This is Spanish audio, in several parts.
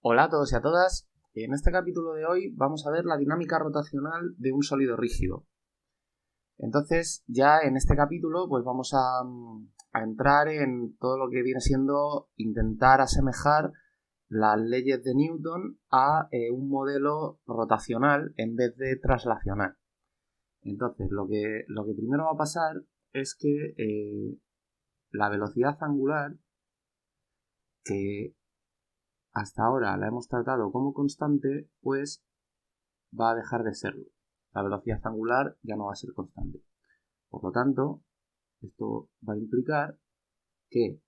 Hola a todos y a todas. En este capítulo de hoy vamos a ver la dinámica rotacional de un sólido rígido. Entonces, ya en este capítulo pues vamos a entrar en todo lo que viene siendo intentar asemejar las leyes de Newton a un modelo rotacional en vez de traslacional. Entonces, lo que primero va a pasar es que la velocidad angular, que hasta ahora la hemos tratado como constante, pues va a dejar de serlo. La velocidad angular ya no va a ser constante. Por lo tanto, esto va a implicar que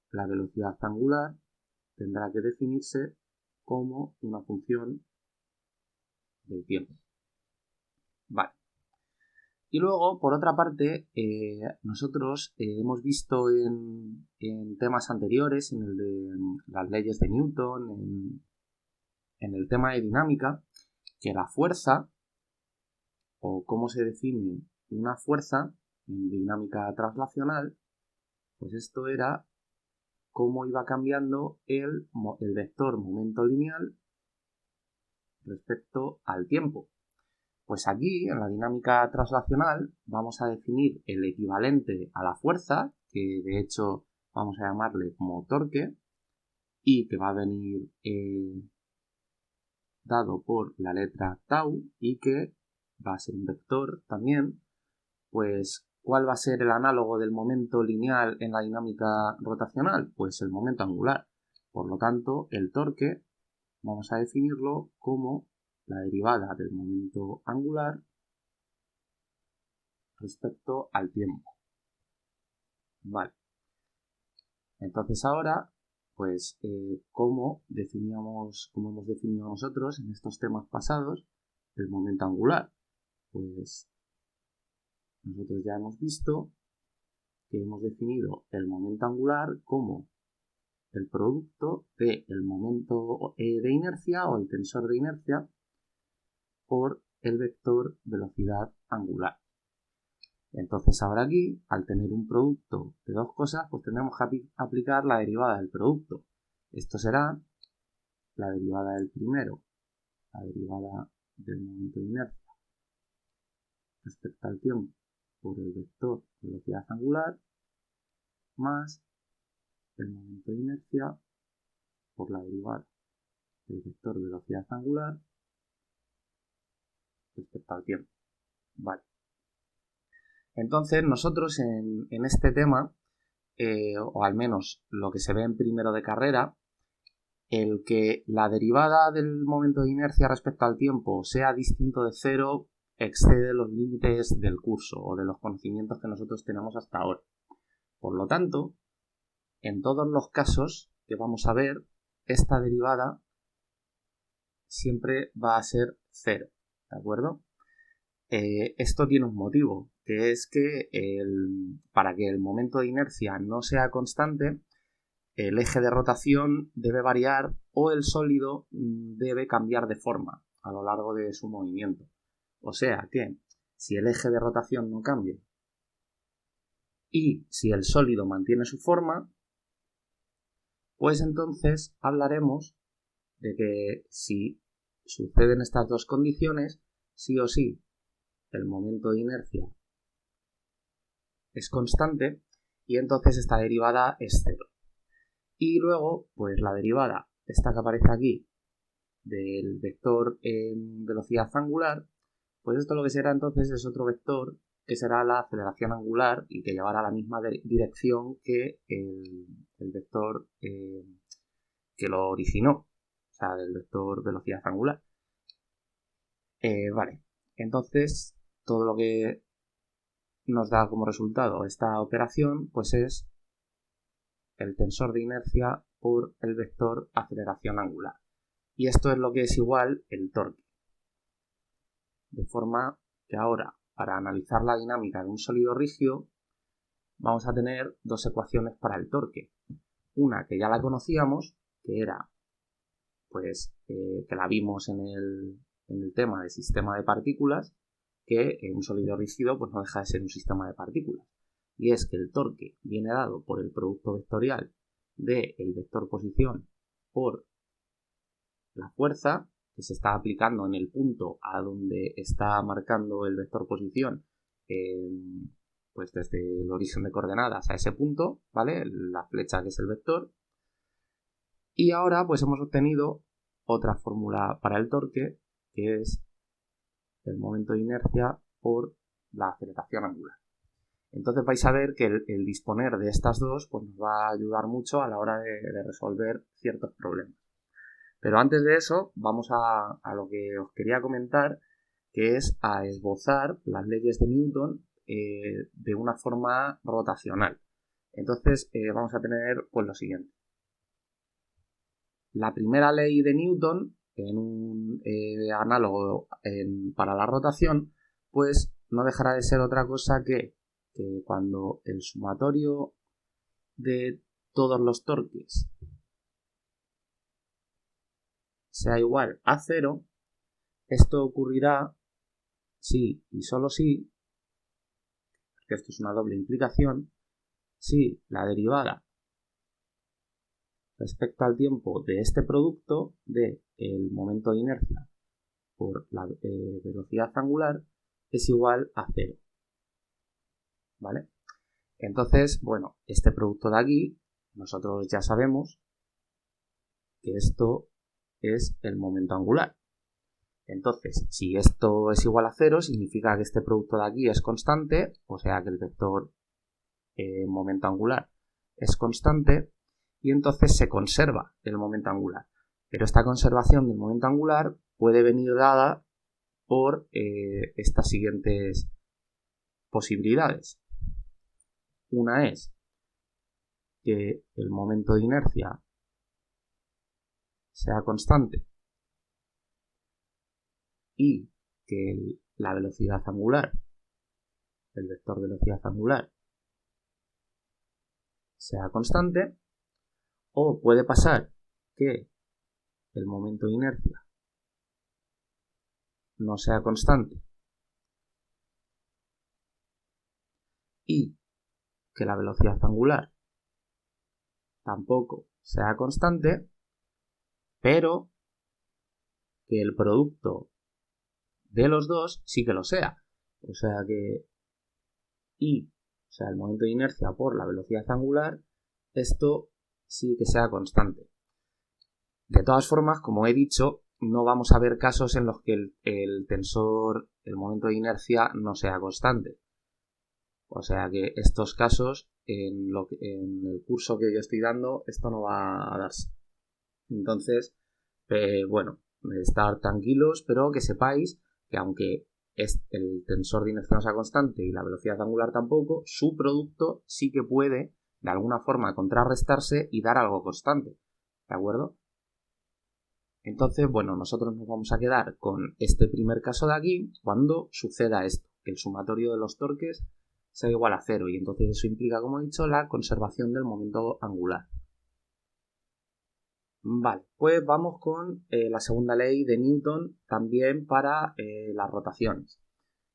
la velocidad angular tendrá que definirse como una función del tiempo. Vale. Y luego, por otra parte, nosotros hemos visto en temas anteriores, en el de las leyes de Newton, en el tema de dinámica, que la fuerza, o cómo se define una fuerza en dinámica traslacional, pues esto era cómo iba cambiando el vector momento lineal respecto al tiempo. Pues aquí, en la dinámica traslacional, vamos a definir el equivalente a la fuerza, que de hecho vamos a llamarle como torque, y que va a venir dado por la letra tau, y que va a ser un vector también. Pues, ¿cuál va a ser el análogo del momento lineal en la dinámica rotacional? Pues el momento angular. Por lo tanto, el torque vamos a definirlo como la derivada del momento angular respecto al tiempo. Vale. Entonces ahora, pues, ¿cómo hemos definido nosotros en estos temas pasados el momento angular? Pues nosotros ya hemos visto que hemos definido el momento angular como el producto del momento de inercia o el tensor de inercia por el vector velocidad angular. Entonces ahora aquí, al tener un producto de dos cosas, pues tendremos que aplicar la derivada del producto. Esto será la derivada del primero, la derivada del momento de inercia respecto al tiempo por el vector velocidad angular, más el momento de inercia por la derivada del vector velocidad angular respecto al tiempo. Vale. Entonces nosotros en este tema, o al menos lo que se ve en primero de carrera, el que la derivada del momento de inercia respecto al tiempo sea distinto de cero excede los límites del curso o de los conocimientos que nosotros tenemos hasta ahora. Por lo tanto, en todos los casos que vamos a ver, esta derivada siempre va a ser cero, ¿de acuerdo? Esto tiene un motivo, que es que para que el momento de inercia no sea constante, el eje de rotación debe variar o el sólido debe cambiar de forma a lo largo de su movimiento. O sea que si el eje de rotación no cambia y si el sólido mantiene su forma, pues entonces hablaremos de que si suceden estas dos condiciones, sí o sí el momento de inercia es constante y entonces esta derivada es cero. Y luego, pues la derivada, esta que aparece aquí, del vector en velocidad angular, pues esto lo que será entonces es otro vector que será la aceleración angular y que llevará la misma dirección que el vector que lo originó, o sea, del vector velocidad angular. Vale, entonces todo lo que nos da como resultado esta operación pues es el tensor de inercia por el vector aceleración angular. Y esto es lo que es igual el torque. De forma que ahora, para analizar la dinámica de un sólido rígido, vamos a tener dos ecuaciones para el torque. Una que ya la conocíamos, que era, pues, que la vimos en el tema de sistema de partículas, que un sólido rígido pues no deja de ser un sistema de partículas. Y es que el torque viene dado por el producto vectorial del vector posición por la fuerza que se está aplicando en el punto a donde está marcando el vector posición, pues desde el origen de coordenadas a ese punto, ¿vale? La flecha que es el vector. Y ahora pues hemos obtenido otra fórmula para el torque, que es el momento de inercia por la aceleración angular. Entonces vais a ver que el disponer de estas dos pues nos va a ayudar mucho a la hora de resolver ciertos problemas. Pero antes de eso vamos a lo que os quería comentar, que es a esbozar las leyes de Newton de una forma rotacional. Entonces vamos a tener pues lo siguiente. La primera ley de Newton, en un análogo para la rotación, pues no dejará de ser otra cosa que cuando el sumatorio de todos los torques sea igual a 0, esto ocurrirá si y solo si, que esto es una doble implicación, si la derivada respecto al tiempo de este producto de el momento de inercia por la velocidad angular es igual a 0. ¿Vale? Entonces, bueno, este producto de aquí, nosotros ya sabemos que esto es el momento angular. Entonces, si esto es igual a 0, significa que este producto de aquí es constante, o sea que el vector momento angular es constante, y entonces se conserva el momento angular. Pero esta conservación del momento angular puede venir dada por estas siguientes posibilidades. Una es que el momento de inercia sea constante y que la velocidad angular, el vector velocidad angular, sea constante, o puede pasar que el momento de inercia no sea constante y que la velocidad angular tampoco sea constante, pero que el producto de los dos sí que lo sea. O sea que o sea, el momento de inercia por la velocidad angular, esto sí que sea constante. De todas formas, como he dicho, no vamos a ver casos en los que el tensor, el momento de inercia no sea constante. O sea que estos casos, en el curso que yo estoy dando, esto no va a darse. Entonces, bueno, estar tranquilos, pero que sepáis que aunque el tensor de inercia no sea constante y la velocidad angular tampoco, su producto sí que puede, de alguna forma, contrarrestarse y dar algo constante. ¿De acuerdo? Entonces, bueno, nosotros nos vamos a quedar con este primer caso de aquí cuando suceda esto, que el sumatorio de los torques sea igual a 0, y entonces eso implica, como he dicho, la conservación del momento angular. Vale, pues vamos con la segunda ley de Newton también para las rotaciones,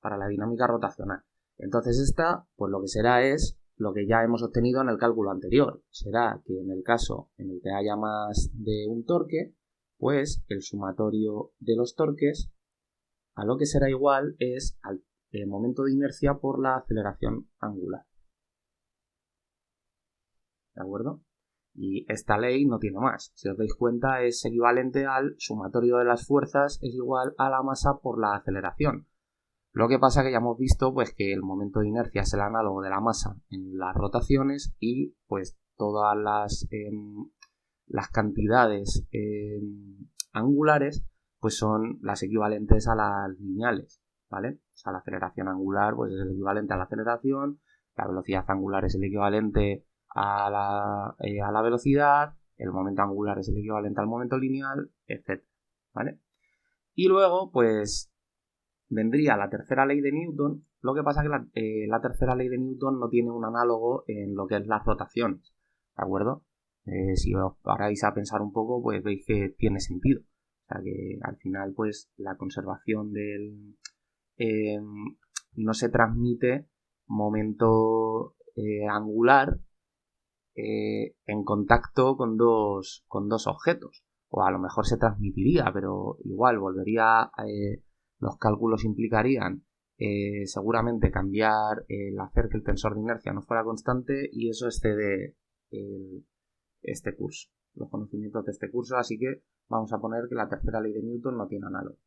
para la dinámica rotacional. Entonces esta, pues lo que será es lo que ya hemos obtenido en el cálculo anterior. Será que en el caso en el que haya más de un torque, pues el sumatorio de los torques a lo que será igual es al momento de inercia por la aceleración angular. ¿De acuerdo? Y esta ley no tiene más. Si os dais cuenta, es equivalente al sumatorio de las fuerzas es igual a la masa por la aceleración. Lo que pasa que ya hemos visto pues que el momento de inercia es el análogo de la masa en las rotaciones y pues todas las cantidades angulares pues son las equivalentes a las lineales, ¿vale? O sea, la aceleración angular pues es el equivalente a la aceleración, la velocidad angular es el equivalente a la velocidad, el momento angular es el equivalente al momento lineal, etc. ¿Vale? Y luego, pues, vendría la tercera ley de Newton. Lo que pasa es que la tercera ley de Newton no tiene un análogo en lo que es las rotaciones, ¿de acuerdo? Si os paráis a pensar un poco, pues veis que tiene sentido. O sea que al final, pues, la conservación del... no se transmite momento angular en contacto con dos objetos. o a lo mejor se transmitiría, pero igual volvería, los cálculos implicarían seguramente cambiar hacer que el tensor de inercia no fuera constante, y eso excede este curso, los conocimientos de este curso, así que vamos a poner que la tercera ley de Newton no tiene análogo.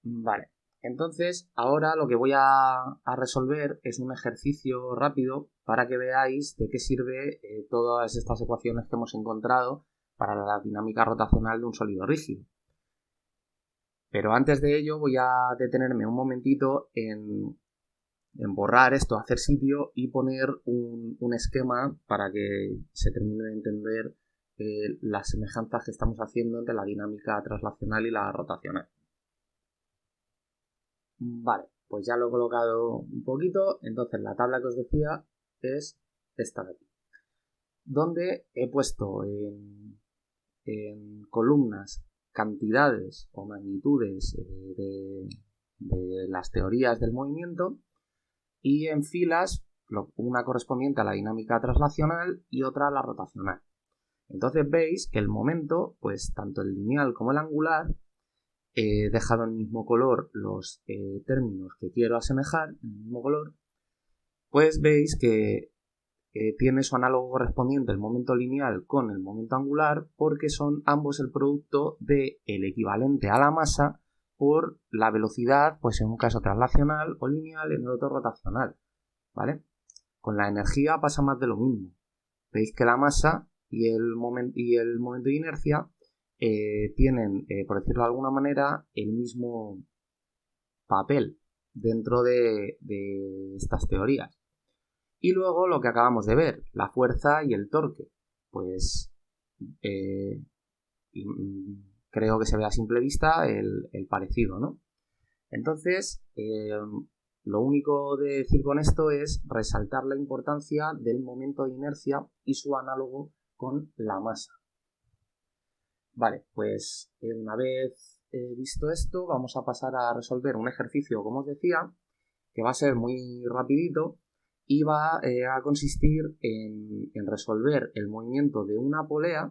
Vale, entonces ahora lo que voy a resolver es un ejercicio rápido para que veáis de qué sirve todas estas ecuaciones que hemos encontrado para la dinámica rotacional de un sólido rígido. Pero antes de ello voy a detenerme un momentito en borrar esto, hacer sitio y poner un esquema para que se termine de entender las semejanzas que estamos haciendo entre la dinámica traslacional y la rotacional. Vale, pues ya lo he colocado un poquito. Entonces la tabla que os decía es esta de aquí, donde he puesto en columnas cantidades o magnitudes de las teorías del movimiento, y en filas una correspondiente a la dinámica traslacional y otra a la rotacional. Entonces veis que el momento, pues tanto el lineal como el angular, he dejado en el mismo color los términos que quiero asemejar, en el mismo color, pues veis que tiene su análogo correspondiente el momento lineal con el momento angular, porque son ambos el producto del equivalente a la masa por la velocidad, pues en un caso traslacional o lineal, en el otro rotacional, ¿vale? Con la energía pasa más de lo mismo. Veis que la masa y el momento de inercia tienen, por decirlo de alguna manera, el mismo papel dentro de estas teorías. Y luego lo que acabamos de ver, la fuerza y el torque. Pues creo que se ve a simple vista el parecido, ¿no? Entonces, lo único de decir con esto es resaltar la importancia del momento de inercia y su análogo con la masa. Vale, pues una vez visto esto, vamos a pasar a resolver un ejercicio, como os decía, que va a ser muy rapidito y va a consistir en resolver el movimiento de una polea,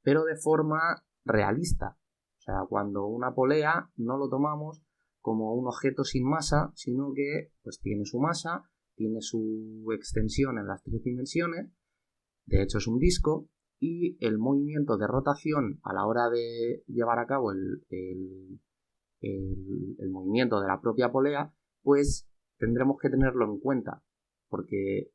pero de forma realista. O sea, cuando una polea no lo tomamos como un objeto sin masa, sino que pues tiene su masa, tiene su extensión en las 3 dimensiones, de hecho es un disco, y el movimiento de rotación a la hora de llevar a cabo el movimiento de la propia polea, pues tendremos que tenerlo en cuenta, porque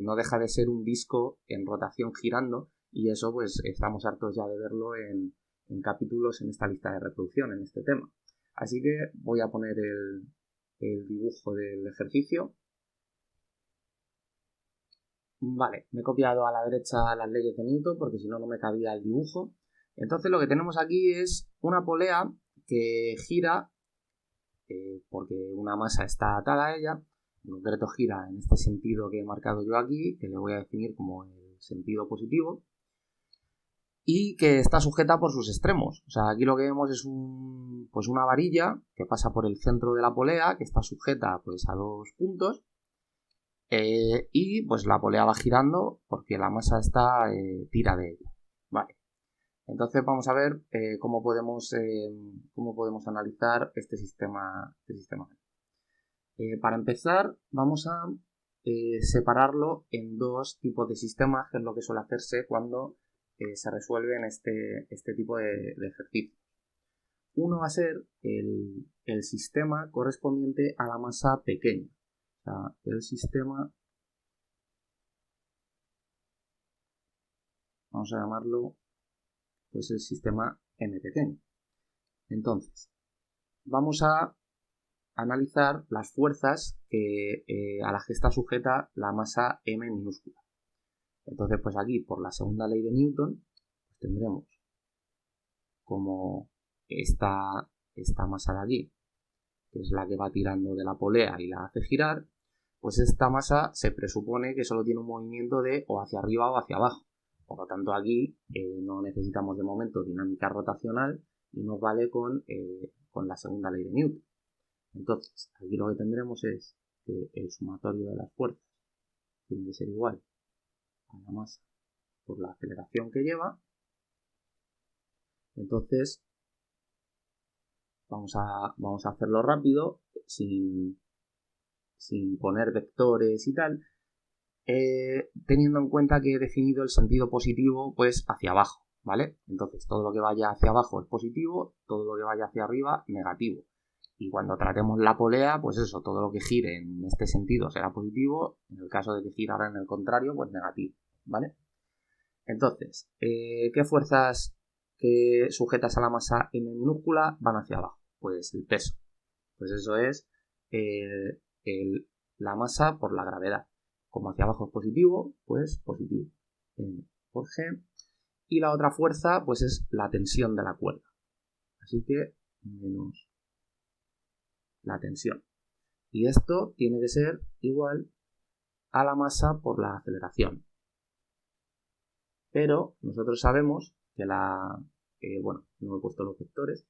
no deja de ser un disco en rotación girando, y eso pues estamos hartos ya de verlo en capítulos en esta lista de reproducción, en este tema. Así que voy a poner el dibujo del ejercicio. Vale, me he copiado a la derecha las leyes de Newton porque si no, no me cabía el dibujo. Entonces lo que tenemos aquí es una polea que gira porque una masa está atada a ella. En concreto gira en este sentido que he marcado yo aquí, que le voy a definir como el sentido positivo, y que está sujeta por sus extremos. O sea, aquí lo que vemos es pues una varilla que pasa por el centro de la polea, que está sujeta pues a 2 puntos, y pues la polea va girando porque la masa tira de ella. Vale. Entonces vamos a ver cómo podemos analizar este sistema. Para empezar, vamos a separarlo en 2 tipos de sistemas, que es lo que suele hacerse cuando se resuelven este tipo de ejercicios. Uno va a ser el sistema correspondiente a la masa pequeña. O sea, el sistema, vamos a llamarlo, pues el sistema m pequeño. Entonces, vamos a analizar las fuerzas a las que está sujeta la masa m minúscula. Entonces, pues aquí, por la segunda ley de Newton, pues tendremos como esta masa de aquí, que es la que va tirando de la polea y la hace girar, pues esta masa se presupone que solo tiene un movimiento de o hacia arriba o hacia abajo. Por lo tanto, aquí no necesitamos de momento dinámica rotacional y nos vale con la segunda ley de Newton. Entonces, aquí lo que tendremos es que el sumatorio de las fuerzas tiene que ser igual a la masa por la aceleración que lleva, Entonces, vamos a hacerlo rápido, sin poner vectores y tal, teniendo en cuenta que he definido el sentido positivo pues hacia abajo, ¿vale? Entonces todo lo que vaya hacia abajo es positivo, todo lo que vaya hacia arriba negativo. Y cuando tratemos la polea, pues eso, todo lo que gire en este sentido será positivo, en el caso de que girara en el contrario, pues negativo, ¿vale? Entonces, ¿qué fuerzas que sujetas a la masa m minúscula van hacia abajo? Pues el peso. Pues eso es la masa por la gravedad. Como hacia abajo es positivo, pues positivo. Por G. Y la otra fuerza, pues es la tensión de la cuerda. Así que menos la tensión. Y esto tiene que ser igual a la masa por la aceleración. Pero nosotros sabemos que bueno, no he puesto los vectores,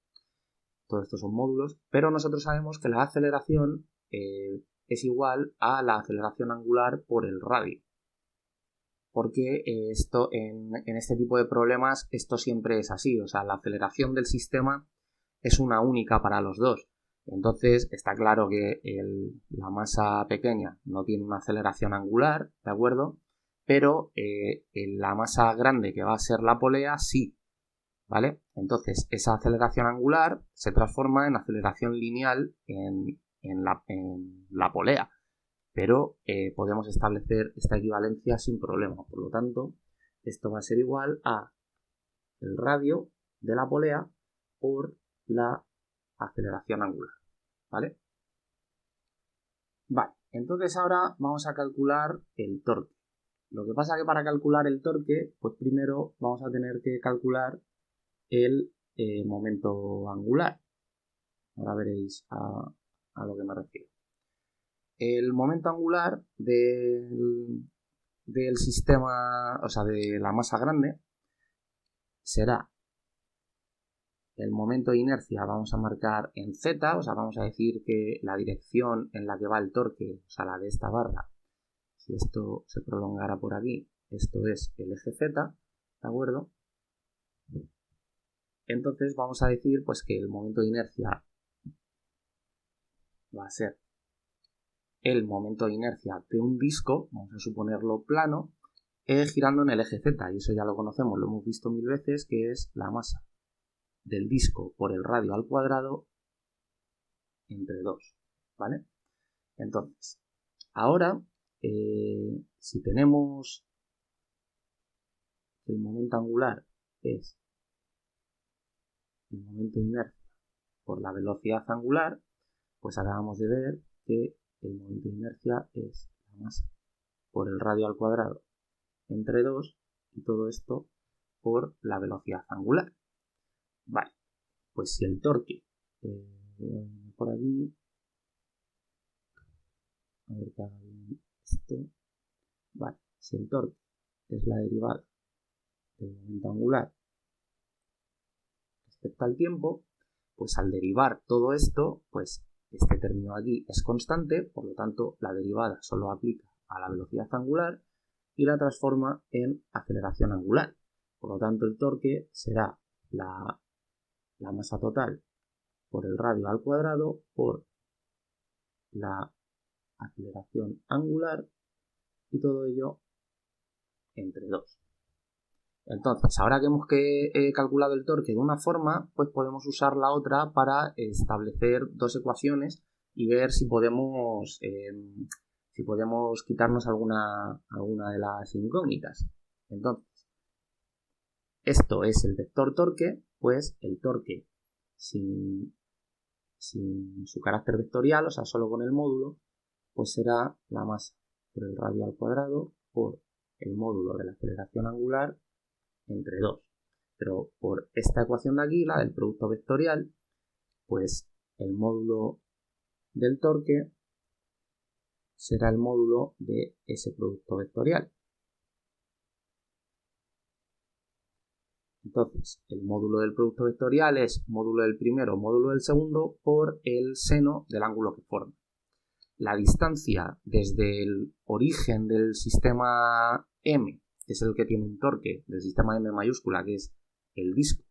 todos estos son módulos, pero nosotros sabemos que la aceleración es igual a la aceleración angular por el radio. Porque esto en este tipo de problemas esto siempre es así, o sea, la aceleración del sistema es una única para los dos. Entonces está claro que la masa pequeña no tiene una aceleración angular, ¿de acuerdo? Pero la masa grande, que va a ser la polea, sí, ¿vale? Entonces esa aceleración angular se transforma en aceleración lineal en la polea, pero podemos establecer esta equivalencia sin problema. Por lo tanto, esto va a ser igual a el radio de la polea por la aceleración angular, ¿vale? Vale, entonces ahora vamos a calcular el torque. Lo que pasa es que para calcular el torque, pues primero vamos a tener que calcular el momento angular. Ahora veréis a lo que me refiero. El momento angular del sistema, o sea, de la masa grande, será el momento de inercia, vamos a marcar en Z, o sea, vamos a decir que la dirección en la que va el torque, o sea, la de esta barra, si esto se prolongara por aquí, esto es el eje Z, ¿de acuerdo? Entonces vamos a decir pues que el momento de inercia va a ser el momento de inercia de un disco, vamos a suponerlo plano, girando en el eje Z, y eso ya lo conocemos, lo hemos visto mil veces, que es la masa del disco por el radio al cuadrado entre 2, ¿vale? Entonces, ahora, si tenemos que el momento angular es el momento de inercia por la velocidad angular, pues acabamos de ver que el momento de inercia es la masa por el radio al cuadrado entre 2 y todo esto por la velocidad angular. Vale, pues si el torque, por aquí, a ver que haga bien esto, vale, si el torque es la derivada del momento angular respecto al tiempo, pues al derivar todo esto, pues este término aquí es constante, por lo tanto la derivada solo aplica a la velocidad angular y la transforma en aceleración angular. Por lo tanto el torque será la masa total por el radio al cuadrado por la aceleración angular y todo ello entre 2. Entonces, ahora que hemos calculado el torque de una forma, pues podemos usar la otra para establecer dos ecuaciones y ver si podemos quitarnos alguna de las incógnitas. Entonces, esto es el vector torque, pues el torque sin su carácter vectorial, o sea, solo con el módulo, pues será la masa por el radio al cuadrado por el módulo de la aceleración angular entre 2. Pero por esta ecuación de aquí, la del producto vectorial, pues el módulo del torque será el módulo de ese producto vectorial. Entonces, el módulo del producto vectorial es módulo del primero, módulo del segundo, por el seno del ángulo que forma. La distancia desde el origen del sistema M, que es el que tiene un torque, del sistema M mayúscula, que es el disco,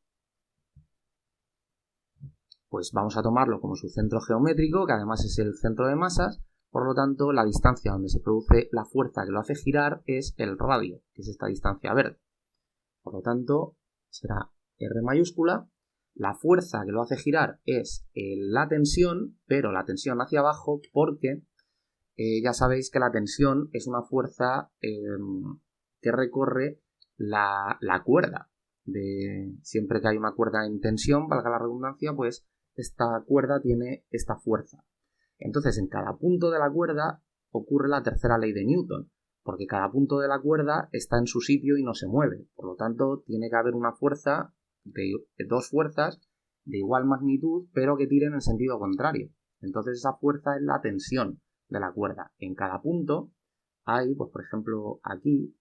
pues vamos a tomarlo como su centro geométrico, que además es el centro de masas. Por lo tanto, la distancia donde se produce la fuerza que lo hace girar es el radio, que es esta distancia verde. Por lo tanto, será R mayúscula. La fuerza que lo hace girar es la tensión, pero la tensión hacia abajo porque ya sabéis que la tensión es una fuerza que recorre la cuerda. Siempre que hay una cuerda en tensión, valga la redundancia, pues esta cuerda tiene esta fuerza. Entonces, en cada punto de la cuerda ocurre la tercera ley de Newton, porque cada punto de la cuerda está en su sitio y no se mueve. Por lo tanto, tiene que haber una fuerza de dos fuerzas de igual magnitud, pero que tiren en sentido contrario. Entonces, esa fuerza es la tensión de la cuerda. En cada punto hay, pues por ejemplo, aquí,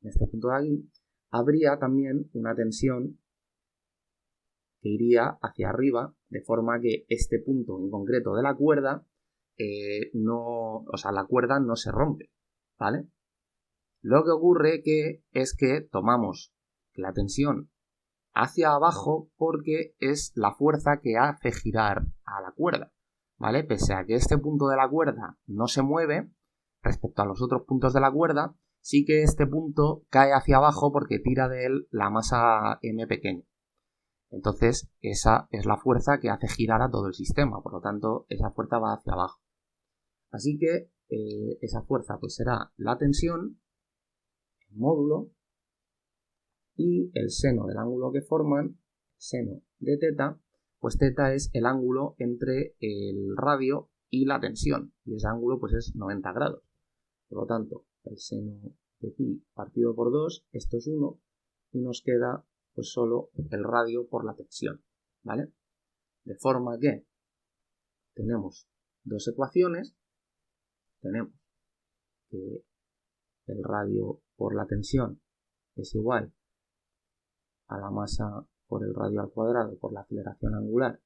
en este punto de aquí, habría también una tensión que iría hacia arriba, de forma que este punto en concreto de la cuerda, la cuerda no se rompe, ¿vale? Lo que ocurre es que tomamos la tensión hacia abajo porque es la fuerza que hace girar a la cuerda, ¿vale? Pese a que este punto de la cuerda no se mueve respecto a los otros puntos de la cuerda, sí que este punto cae hacia abajo porque tira de él la masa m pequeña. Entonces, esa es la fuerza que hace girar a todo el sistema, por lo tanto, esa fuerza va hacia abajo. Así que esa fuerza pues será la tensión, el módulo, y el seno del ángulo que forman, seno de teta, pues teta es el ángulo entre el radio y la tensión, y ese ángulo pues es 90 grados. Por lo tanto, el seno de pi partido por 2, esto es 1, y nos queda pues solo el radio por la tensión, ¿vale? De forma que tenemos dos ecuaciones, tenemos que el radio por la tensión es igual a la masa por el radio al cuadrado por la aceleración angular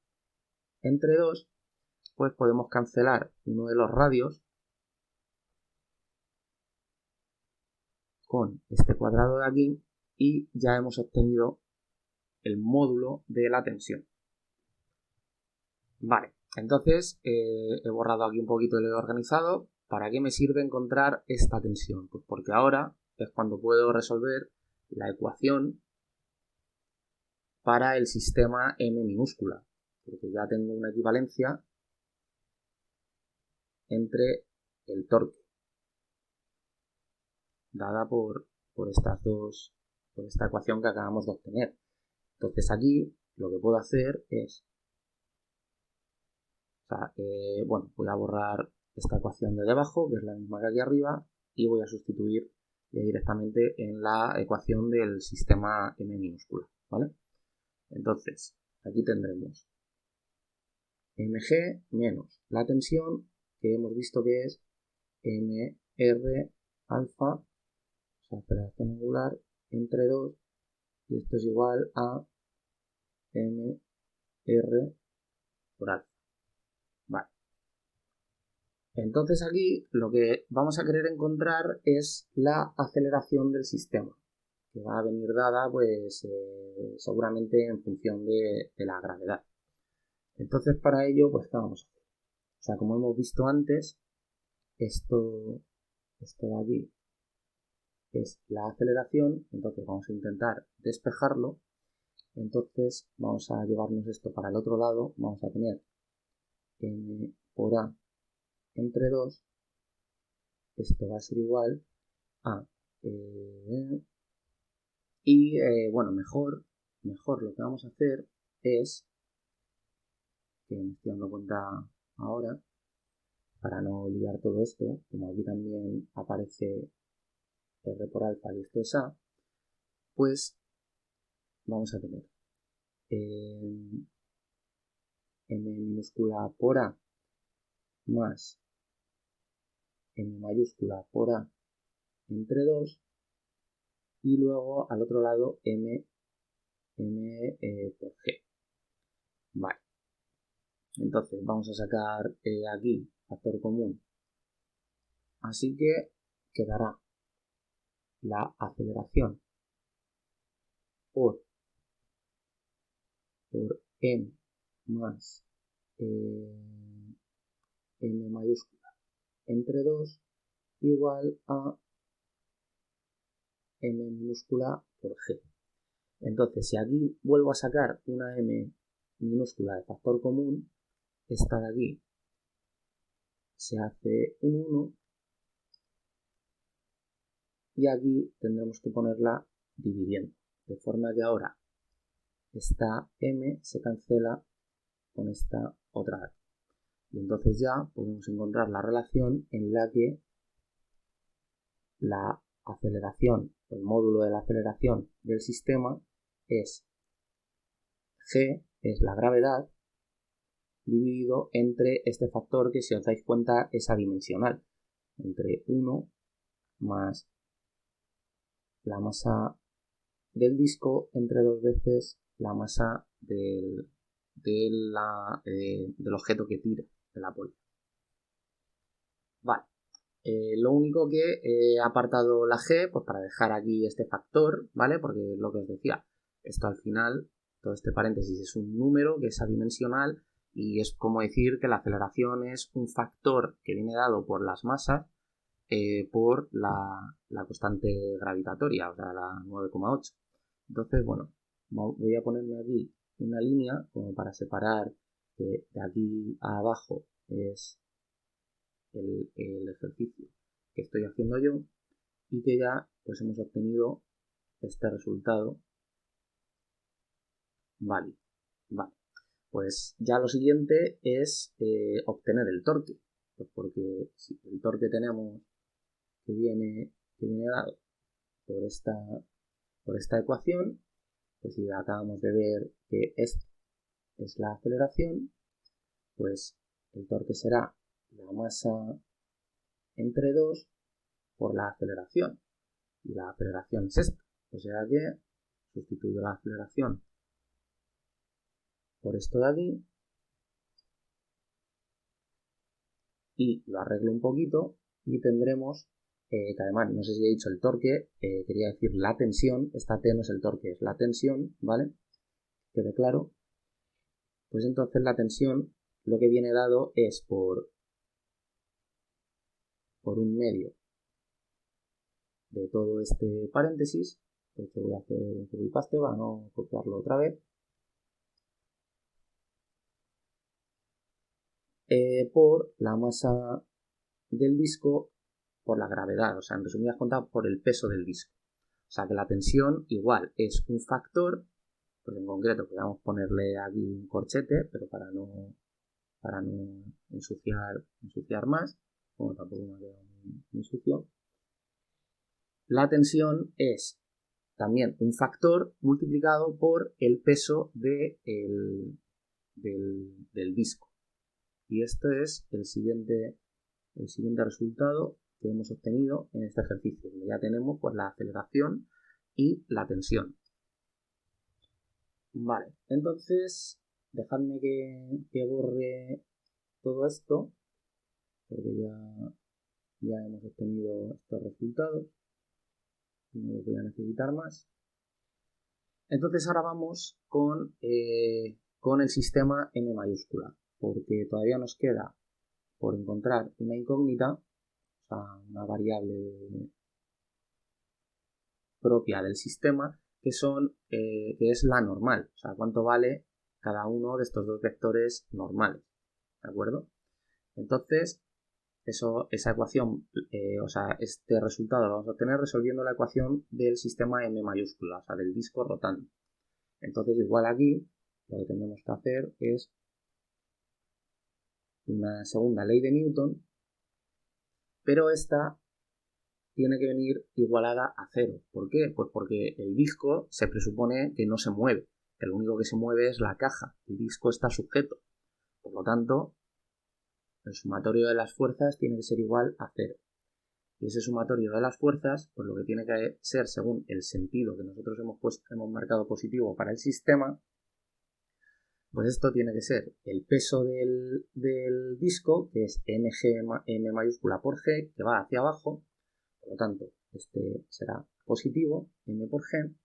entre 2, pues podemos cancelar uno de los radios con este cuadrado de aquí y ya hemos obtenido el módulo de la tensión. Vale, entonces he borrado aquí un poquito y lo he organizado. ¿Para qué me sirve encontrar esta tensión? Pues porque ahora es cuando puedo resolver la ecuación para el sistema m minúscula, porque ya tengo una equivalencia entre el torque dada por esta ecuación que acabamos de obtener. Entonces aquí lo que puedo hacer es, voy a borrar esta ecuación de debajo, que es la misma que aquí arriba, y voy a sustituir directamente en la ecuación del sistema m minúscula, ¿vale? Entonces, aquí tendremos mg menos la tensión, que hemos visto que es mr alfa, aceleración angular, entre 2, y esto es igual a mr por alfa. Vale. Entonces aquí lo que vamos a querer encontrar es la aceleración del sistema, que va a venir dada pues seguramente en función de la gravedad. Entonces para ello, pues ¿qué vamos a hacer? O sea, como hemos visto antes, esto de aquí es la aceleración, entonces vamos a intentar despejarlo. Entonces vamos a llevarnos esto para el otro lado, vamos a tener m por a entre 2, esto va a ser igual a mejor lo que vamos a hacer es, que me estoy dando cuenta ahora, para no liar todo esto, como aquí también aparece r por alfa y esto es a, pues vamos a tener m minúscula por a más m mayúscula por a entre 2, y luego al otro lado m por g. Vale. Entonces vamos a sacar aquí factor común. Así que quedará la aceleración por m más m mayúscula entre 2 igual a m minúscula por g. Entonces, si aquí vuelvo a sacar una m minúscula de factor común, esta de aquí se hace un 1 y aquí tendremos que ponerla dividiendo, de forma que ahora esta m se cancela con esta otra de aquí. Y entonces ya podemos encontrar la relación en la que la aceleración, el módulo de la aceleración del sistema es g, es la gravedad, dividido entre este factor que, si os dais cuenta, es adimensional, entre 1 más la masa del disco entre 2 veces la masa del objeto que tira, de la poli. Vale. Lo único que he apartado la g, pues para dejar aquí este factor, ¿vale? Porque es lo que os decía, esto al final, todo este paréntesis es un número que es adimensional y es como decir que la aceleración es un factor que viene dado por las masas por la constante gravitatoria, o sea, la 9,8. Entonces, bueno, voy a ponerme aquí una línea como para separar que de aquí a abajo es el ejercicio que estoy haciendo yo y que ya pues hemos obtenido este resultado válido. Vale. Pues ya lo siguiente es obtener el torque, pues porque si el torque tenemos que viene dado por esta ecuación, pues si acabamos de ver que esta es la aceleración, pues el torque será la masa entre 2 por la aceleración, y la aceleración es esta, o sea que sustituyo la aceleración por esto de aquí y lo arreglo un poquito y tendremos que además, no sé si he dicho el torque, quería decir la tensión, esta T no es el torque, es la tensión, ¿vale? Quede claro. Pues entonces la tensión lo que viene dado es por un medio de todo este paréntesis, que voy a hacer un copy paste para no copiarlo otra vez, por la masa del disco por la gravedad, o sea, en resumidas cuentas, por el peso del disco. O sea, que la tensión igual es un factor, pues en concreto podemos ponerle aquí un corchete, pero para no ensuciar más, como tampoco me ha quedado muy sucio. La tensión es también un factor multiplicado por el peso del disco. Y este es el siguiente resultado que hemos obtenido en este ejercicio. Ya tenemos pues la aceleración y la tensión. Vale, entonces dejadme que borre todo esto, porque ya hemos obtenido estos resultados. No los voy a necesitar más. Entonces ahora vamos con el sistema M mayúscula, porque todavía nos queda por encontrar una incógnita, o sea, una variable propia del sistema, que es la normal, o sea, cuánto vale cada uno de estos dos vectores normales, ¿de acuerdo? Entonces, esa ecuación, o sea, este resultado lo vamos a obtener resolviendo la ecuación del sistema M mayúscula, o sea, del disco rotando. Entonces, igual aquí, lo que tenemos que hacer es una segunda ley de Newton, pero esta tiene que venir igualada a 0. ¿Por qué? Pues porque el disco se presupone que no se mueve, que lo único que se mueve es la caja, el disco está sujeto. Por lo tanto, el sumatorio de las fuerzas tiene que ser igual a 0. Y ese sumatorio de las fuerzas, pues lo que tiene que ser según el sentido que nosotros hemos marcado positivo para el sistema, pues esto tiene que ser el peso del disco, que es M mayúscula por G, que va hacia abajo. Por lo tanto, este será positivo, M por G,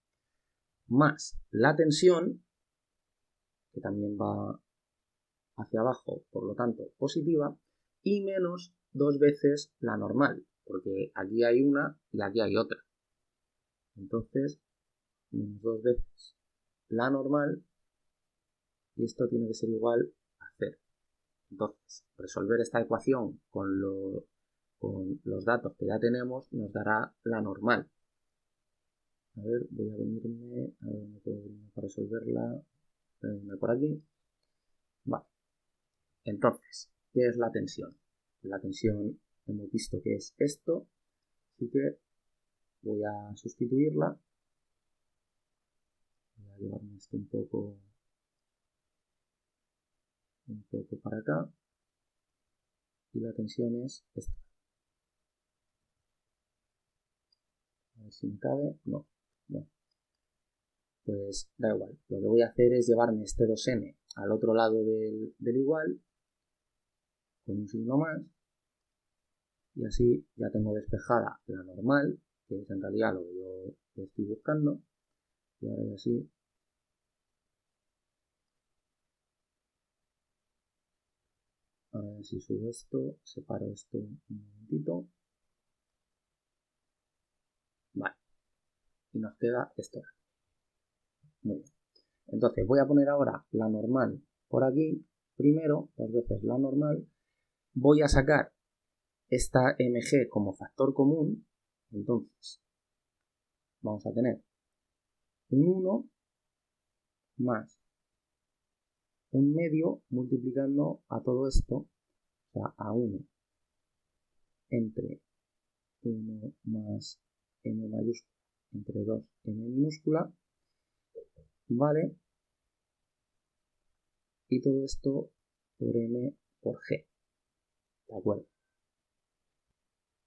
más la tensión, que también va hacia abajo, por lo tanto positiva, y menos 2 veces la normal, porque aquí hay una y aquí hay otra. Entonces, menos 2 veces la normal, y esto tiene que ser igual a 0. Entonces, resolver esta ecuación con los datos que ya tenemos nos dará la normal. A ver, voy a venirme, a ver dónde puedo venirme para resolverla. Venirme por aquí. Vale. Entonces, ¿qué es la tensión? La tensión hemos visto que es esto, así que voy a sustituirla. Voy a llevarme esto un poco para acá. Y la tensión es esta. A ver si me cabe. No. Bueno. Pues da igual. Lo que voy a hacer es llevarme este 2n al otro lado del igual, con un signo más, y así ya tengo despejada la normal, que es en realidad lo que yo estoy buscando, y ahora ya sí. Ahora si subo esto, separo esto un momentito. Vale. Y nos queda esto. Muy bien. Entonces voy a poner ahora la normal por aquí. Primero, 2 veces la normal. Voy a sacar esta mg como factor común. Entonces, vamos a tener un 1 más un medio multiplicando a todo esto, o sea, a 1 entre 1 más m mayúscula entre 2 m minúscula, ¿vale? Y todo esto por m por g, ¿de acuerdo?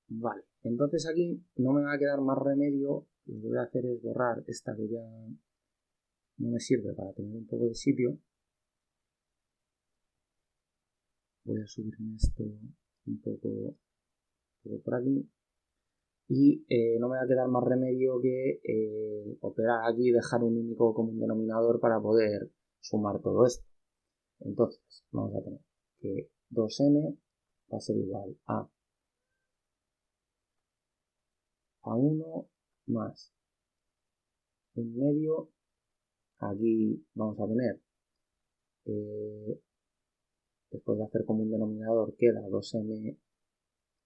Vale, entonces aquí no me va a quedar más remedio, lo que voy a hacer es borrar esta que ya no me sirve para tener un poco de sitio. Voy a subirme esto un poco por aquí. Y no me va a quedar más remedio que operar aquí y dejar un único común denominador para poder sumar todo esto. Entonces, vamos a tener que 2n va a ser igual a 1 más un medio. Aquí vamos a tener, después de hacer común denominador, queda 2m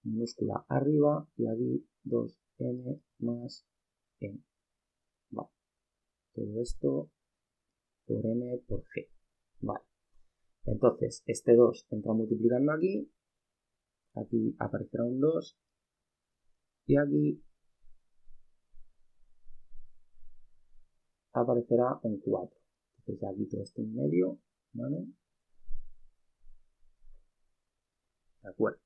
minúscula arriba y aquí 2m más m. Vale. Todo esto por m por g. Vale. Entonces, este 2 entra multiplicando aquí aparecerá un 2 y aquí aparecerá un 4. Entonces ya quito esto en medio, ¿vale? De acuerdo.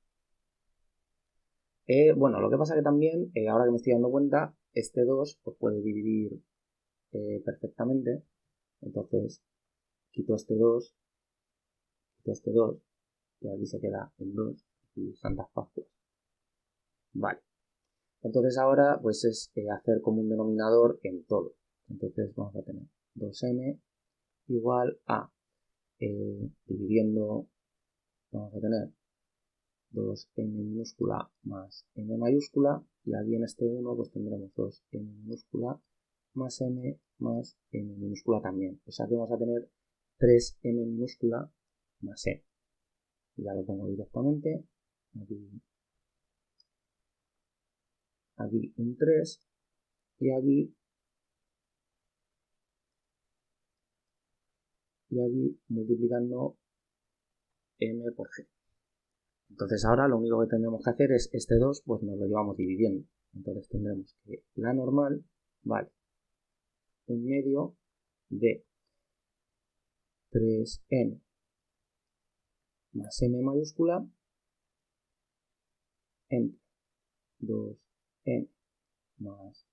Bueno, lo que pasa que también, ahora que me estoy dando cuenta, este 2 pues, puede dividir perfectamente. Entonces, quito este 2 y aquí se queda el 2 y Santas Pascuas. Vale. Entonces ahora pues es hacer como un denominador en todo. Entonces vamos a tener 2n igual a, dividiendo, vamos a tener 2m minúscula más m mayúscula, y aquí en este 1 pues tendremos 2m minúscula más m minúscula también. O sea que vamos a tener 3m minúscula más m. Y ya lo pongo directamente. Aquí un 3 y aquí multiplicando m por g. Entonces ahora lo único que tendremos que hacer es este 2, pues nos lo llevamos dividiendo. Entonces tendremos que la normal vale un medio de 3n más m mayúscula entre 2n más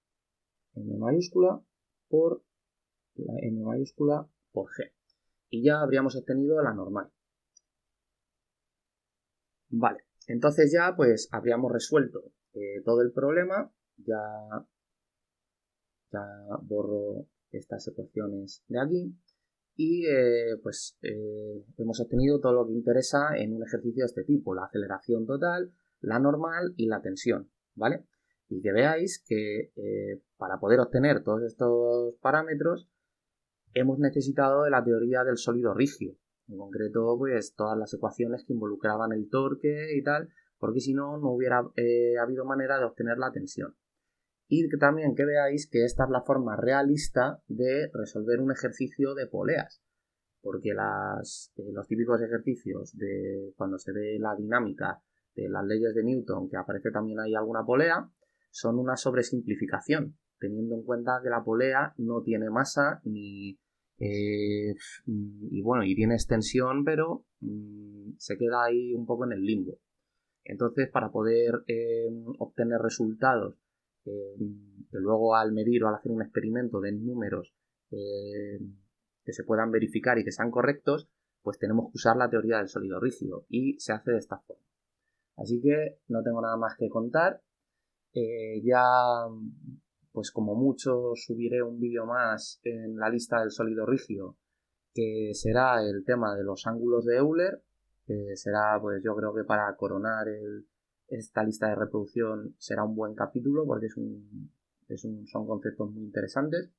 m mayúscula por la m mayúscula por g. Y ya habríamos obtenido la normal. Vale, entonces ya pues habríamos resuelto todo el problema. Ya borro estas ecuaciones de aquí y hemos obtenido todo lo que interesa en un ejercicio de este tipo, la aceleración total, la normal y la tensión, ¿vale? Y que veáis que para poder obtener todos estos parámetros hemos necesitado de la teoría del sólido rígido, en concreto pues todas las ecuaciones que involucraban el torque y tal, porque si no, no hubiera habido manera de obtener la tensión. Y que también que veáis que esta es la forma realista de resolver un ejercicio de poleas, porque los típicos ejercicios de cuando se ve la dinámica de las leyes de Newton, que aparece también ahí alguna polea, son una sobresimplificación, teniendo en cuenta que la polea no tiene masa ni y tiene extensión, pero se queda ahí un poco en el limbo. Entonces, para poder obtener resultados que luego al medir o al hacer un experimento den números eh, que se puedan verificar y que sean correctos, pues tenemos que usar la teoría del sólido rígido y se hace de esta forma. Así que no tengo nada más que contar. Ya, pues como mucho, subiré un vídeo más en la lista del sólido rígido, que será el tema de los ángulos de Euler, que será, pues yo creo que para coronar esta lista de reproducción será un buen capítulo, porque son conceptos muy interesantes.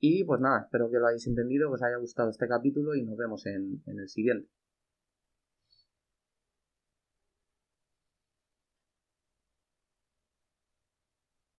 Y pues nada, espero que lo hayáis entendido, que os haya gustado este capítulo y nos vemos en el siguiente.